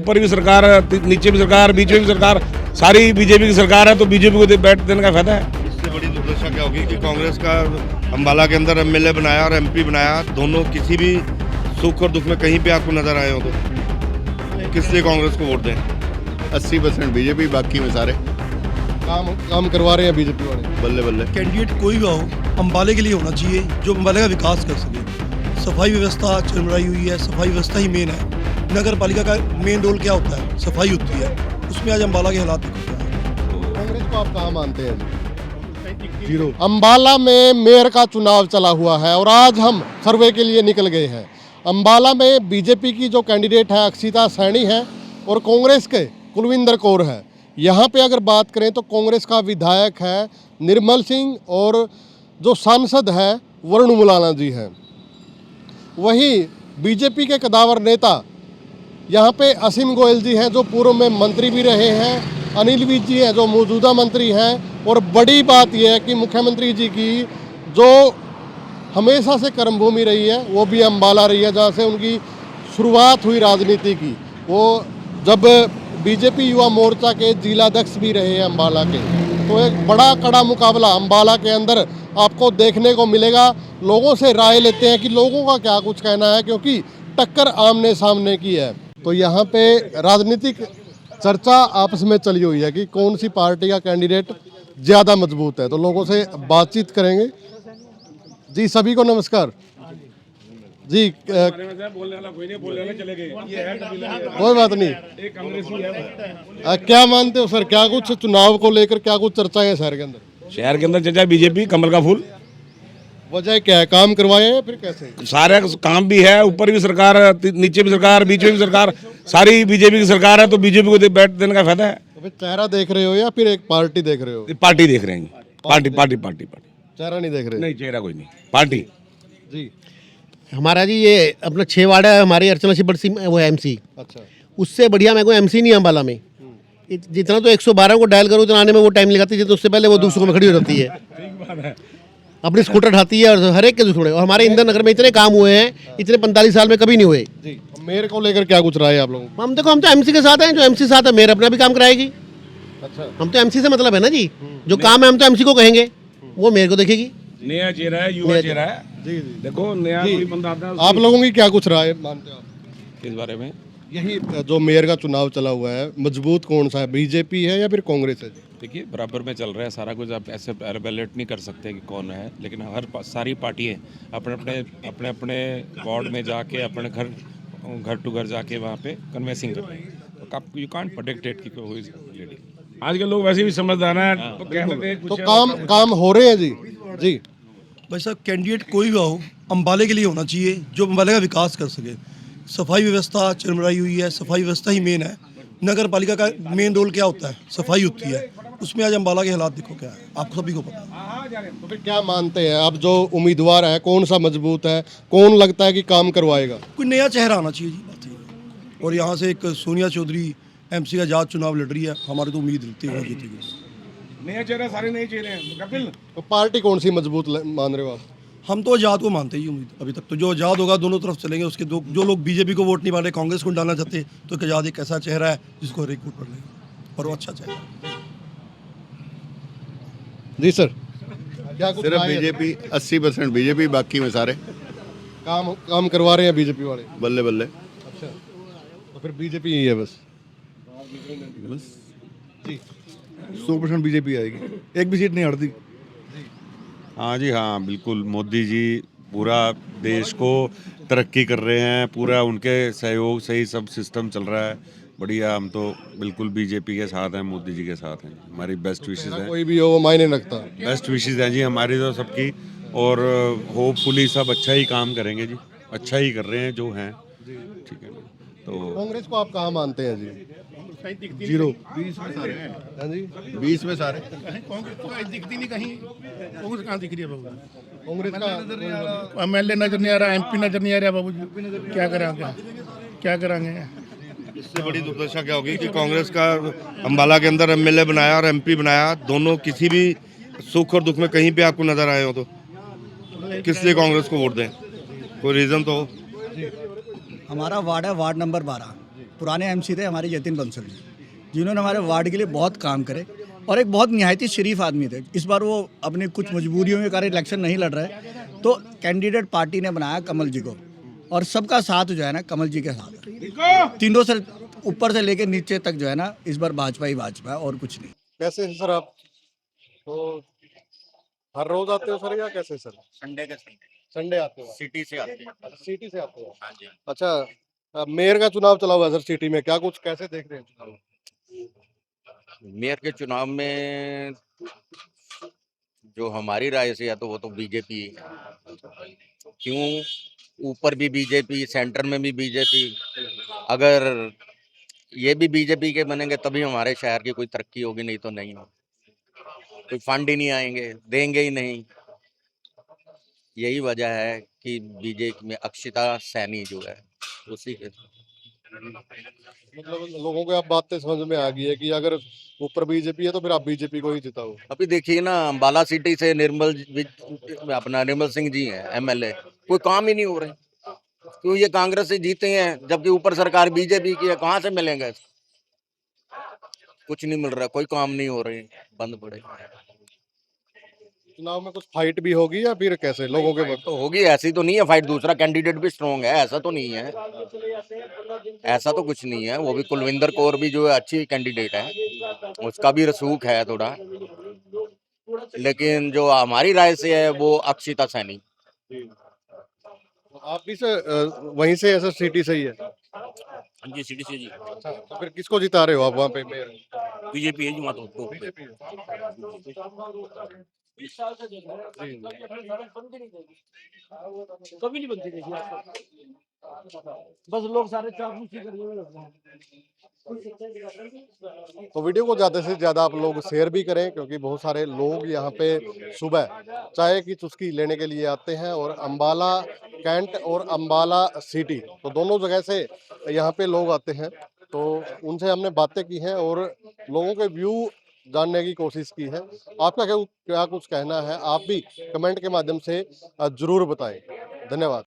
ऊपर भी सरकार, नीचे भी सरकार, बीच में भी सरकार, सारी बीजेपी की सरकार है, तो बीजेपी को बैठ देने का फायदा है। इससे बड़ी दुर्दशा क्या होगी कि कांग्रेस का अम्बाला के अंदर एमएलए बनाया और एमपी बनाया, दोनों किसी भी सुख और दुख में कहीं पे आपको नजर आए हो तो किस लिए कांग्रेस को वोट दें? 80% बीजेपी, बाकी में सारे काम करवा रहे हैं बीजेपी वाले। बल्ले बल्ले। कैंडिडेट कोई भी हो, अम्बाले के लिए होना चाहिए जो अम्बाले का विकास कर सके। सफाई व्यवस्था चरमराई हुई है, सफाई व्यवस्था ही मेन है। नगर पालिका का मेन रोल क्या होता है? सफाई होती है। उसमें आज अम्बाला के हालात देखो क्या है। कांग्रेस को आप कहाँ मानते हैं? जीरो। अम्बाला में मेयर का चुनाव चला हुआ है और आज हम सर्वे के लिए निकल गए हैं। अम्बाला में बीजेपी की जो कैंडिडेट है अक्षिता सैनी है और कांग्रेस के कुलविंदर कौर है। यहाँ पे अगर बात करें तो कांग्रेस का विधायक है निर्मल सिंह और जो सांसद है वरुण मुलाना जी हैं। वहीं बीजेपी के कदावर नेता यहाँ पे असीम गोयल जी हैं जो पूर्व में मंत्री भी रहे हैं, अनिल विज जी हैं जो मौजूदा मंत्री हैं, और बड़ी बात यह है कि मुख्यमंत्री जी की जो हमेशा से कर्मभूमि रही है वो भी अम्बाला रही है, जहाँ से उनकी शुरुआत हुई राजनीति की। वो जब बीजेपी युवा मोर्चा के जिलाध्यक्ष भी रहे हैं अम्बाला के। तो एक बड़ा कड़ा मुकाबला अम्बाला के अंदर आपको देखने को मिलेगा। लोगों से राय लेते हैं कि लोगों का क्या कुछ कहना है, क्योंकि टक्कर आमने सामने की है। तो यहाँ पे राजनीतिक चर्चा आपस में चली हुई है कि कौन सी पार्टी का कैंडिडेट ज़्यादा मजबूत है। तो लोगों से बातचीत करेंगे। जी सभी को नमस्कार जी। कोई बात नहीं। क्या मानते हो सर, क्या कुछ चुनाव को लेकर क्या कुछ चर्चा है शहर के अंदर? शहर के अंदर चर्चा बीजेपी, कमल का फूल। वजह क्या है? काम करवाए हैं फिर कैसे? सारे काम भी है, ऊपर भी सरकार, नीचे भी सरकार, बीच में भी सरकार, सारी बीजेपी की सरकार है, तो बीजेपी को बैठ देने का फायदा है। तो फिर चेहरा देख रहे हो या फिर एक पार्टी देख रहे हो? पार्टी देख रहे हैं। Party party party party. चेहरा नहीं देख रहे? नहीं, चेहरा कोई नहीं, पार्टी। जी हमारा जी ये अपना 6 वार्ड है, हमारी अर्चना शिवट सिंह वो है एमसी। अच्छा। उससे बढ़िया मेरे को एमसी नहीं है अम्बाला में। जितना तो 112 को डायल करो उतना आने में वो टाइम लगाती है, जितना उससे पहले वो दूसरों में खड़ी हो जाती है, अपनी स्कूटर उठाती है और हर एक के थोड़े। और हमारे इंदिरा नगर में इतने काम हुए हैं, इतने 45 साल में कभी नहीं हुए। जी मेयर को लेकर क्या कुछ राय है आप लोगों को? हम देखो, हम तो एमसी के साथ हैं, जो एमसी साथ है मेयर अपना भी काम कराएगी। अच्छा। हम तो एमसी से मतलब है ना जी, जो काम है हम तो एमसी को कहेंगे, वो मेयर को देखेगी। नया चेहरा है, युवा चेहरा है। जी जी। देखो नया कोई बंदा आता है। आप लोगों की क्या कुछ राय मानते हो आप इस बारे में? यही जो मेयर का चुनाव चला हुआ है, मजबूत कौन सा है, बीजेपी है या फिर कांग्रेस है? देखिए बराबर में चल रहा है सारा कुछ। आप ऐसे बैलेट नहीं कर सकते कि कौन है, लेकिन सारी पार्टियाँ अपने अपने वार्ड में जाके अपने घर टू घर जाके वहाँ पे कन्वेंसिंग कर रहे हैं। तो यू कांट प्रेडिक्ट इट कि हु इज लेडी। आज के लोग वैसे भी समझदार हैं, तो कह सकते हैं तो काम हो रहे हैं जी। जी भाई साहब, कैंडिडेट कोई भी हो, अम्बाले के लिए होना चाहिए जो अम्बाले का विकास कर सके। सफाई व्यवस्था चरमराई हुई है, सफाई व्यवस्था ही मेन है। नगर पालिका का मेन रोल क्या होता है? सफाई होती है। उसमें आज अम्बाला के हालात देखो क्या है, आपको सभी को पता है। तो फिर क्या मानते हैं आप, जो उम्मीदवार है कौन सा मजबूत है, कौन लगता है कि काम करवाएगा? कोई नया चेहरा आना चाहिए जी, बात है। और यहाँ से एक सोनिया चौधरी एमसी का आजाद चुनाव लड़ रही है, हमारी तो उम्मीद रहती है वो जीतेगी। नया चेहरा, सारे नए चेहरे हैं। कपिल, तो पार्टी कौन सी मजबूत मान रहे हो आप? हम तो आजाद को मानते ही उम्मीद अभी तक। तो जो आजाद होगा दोनों तरफ चलेंगे। उसके जो लोग बीजेपी को वोट नहीं मार रहे, कांग्रेस को डालना चाहते, तो एक आजाद एक ऐसा चेहरा है जिसको हर एक वोट पड़ लेगा और वो अच्छा चेहरा है। जी सर, क्या कुछ सिर्फ राय है? बीजेपी, 80% बीजेपी, बाकी में सारे काम करवा रहे हैं बीजेपी वाले। बल्ले बल्ले। अच्छा, तो फिर बीजेपी ही है बस? जी 100% बीजेपी आएगी, एक भी सीट नहीं हटती। हाँ जी, हाँ बिल्कुल। मोदी जी पूरा देश को तरक्की कर रहे हैं, पूरा उनके सहयोग से ही सब सिस्टम चल रहा है। बढ़िया, हम तो बिल्कुल बीजेपी के साथ हैं, मोदी जी के साथ हैं। हमारी बेस्ट विशेस हैं। कोई भी हो वो मायने रखता। बेस्ट विशेस हैं जी हमारी तो सबकी, और होपफुली सब अच्छा ही काम करेंगे जी, अच्छा ही कर रहे हैं जो हैं। ठीक है, तो कांग्रेस को आप कहाँ मानते हैं जी? जीरो। 20 में सारे हैं। हाँ जी, 20 में सारे। कांग्रेस तो कहीं दिखती नहीं, कहीं कांग्रेस कहाँ दिख रही है बाबू? कांग्रेस का एमएलए नजर नहीं आ रहा, एमपी नजर नहीं आ रहा बाबू जी। क्या करांगे, क्या करांगे? इससे बड़ी दुर्दशा क्या होगी कि कांग्रेस का अम्बाला के अंदर एमएलए बनाया और एमपी बनाया, दोनों किसी भी सुख और दुख में कहीं पे आपको नजर आए हो तो किस लिए कांग्रेस को वोट दें? कोई रीजन तो हो। हमारा वार्ड है वार्ड नंबर 12। पुराने एमसी थे हमारे जतिन बंसल जी, जिन्होंने हमारे वार्ड के लिए बहुत काम करे और एक बहुत निहायती शरीफ आदमी थे। इस बार वो अपनी कुछ मजबूरियों के कारण इलेक्शन नहीं लड़ रहे, तो कैंडिडेट पार्टी ने बनाया कमल जी को, और सबका साथ जो है ना कमल जी के साथ है। तीनों से ऊपर से लेके नीचे तक जो है ना इस बार भाजपा ही भाजपा है और कुछ नहीं। कैसे हैं सर आप? तो हर रोज आते हो सर या कैसे सर? संडे के संडे आते हो? सिटी से आते हैं। अच्छा, सिटी से आते हो? हाँ जी। अच्छा, मेयर का चुनाव चला हुआ है सर सिटी में, क्या कुछ कैसे देख रहे हैं चुनाव? मेयर के चुनाव में जो हमारी राय से है तो वो तो बीजेपी। क्यों? ऊपर भी बीजेपी, सेंटर में भी बीजेपी। अगर ये भी बीजेपी के बनेंगे तभी हमारे शहर की कोई तरक्की होगी, नहीं तो नहीं होगी। कोई फंड ही नहीं आएंगे, देंगे ही नहीं। यही वजह है कि बीजेपी में अक्षिता सैनी जो है उसी के मतलब लोगों को अब बातें समझ में आ गई है कि अगर ऊपर बीजेपी है तो फिर आप बीजेपी को ही जिताओ। अभी देखिए ना, अंबाला सिटी से अपना निर्मल सिंह जी हैं एमएलए, कोई काम ही नहीं हो रहे। क्यों? ये कांग्रेस से जीते हैं, जबकि ऊपर सरकार बीजेपी की है। कहाँ से मिलेंगे? कुछ नहीं मिल रहा, कोई काम नहीं हो रहे, बंद पड़े। चुनाव में कुछ फाइट भी होगी या फिर कैसे लोगों के वक्त? तो होगी, ऐसी तो नहीं है फाइट। दूसरा कैंडिडेट भी स्ट्रॉन्ग है, ऐसा तो नहीं है। ऐसा तो कुछ नहीं है। वो भी कुलविंदर कौर भी जो है अच्छी कैंडिडेट है, उसका भी रसूख है थोड़ा। लेकिन जो हमारी राय से है वो अक्षिता सैनी। आप भी से वहीं से ऐसा सिटी से ही है? जी, सिटी से जी। अच्छा, तो फिर किसको जिता रहे हो आप वहाँ पे मेयर? बीजेपी है जी, वहाँ तो बीजेपी कभी नहीं बनती बस लोग सारे चापलूसी कर। तो वीडियो को ज़्यादा से ज़्यादा आप लोग शेयर भी करें, क्योंकि बहुत सारे लोग यहाँ पे सुबह चाय की चुस्की लेने के लिए आते हैं। और अम्बाला कैंट और अम्बाला सिटी, तो दोनों जगह से यहाँ पे लोग आते हैं। तो उनसे हमने बातें की हैं और लोगों के व्यू जानने की कोशिश की है। आपका क्या कुछ कहना है, आप भी कमेंट के माध्यम से जरूर बताएं। धन्यवाद।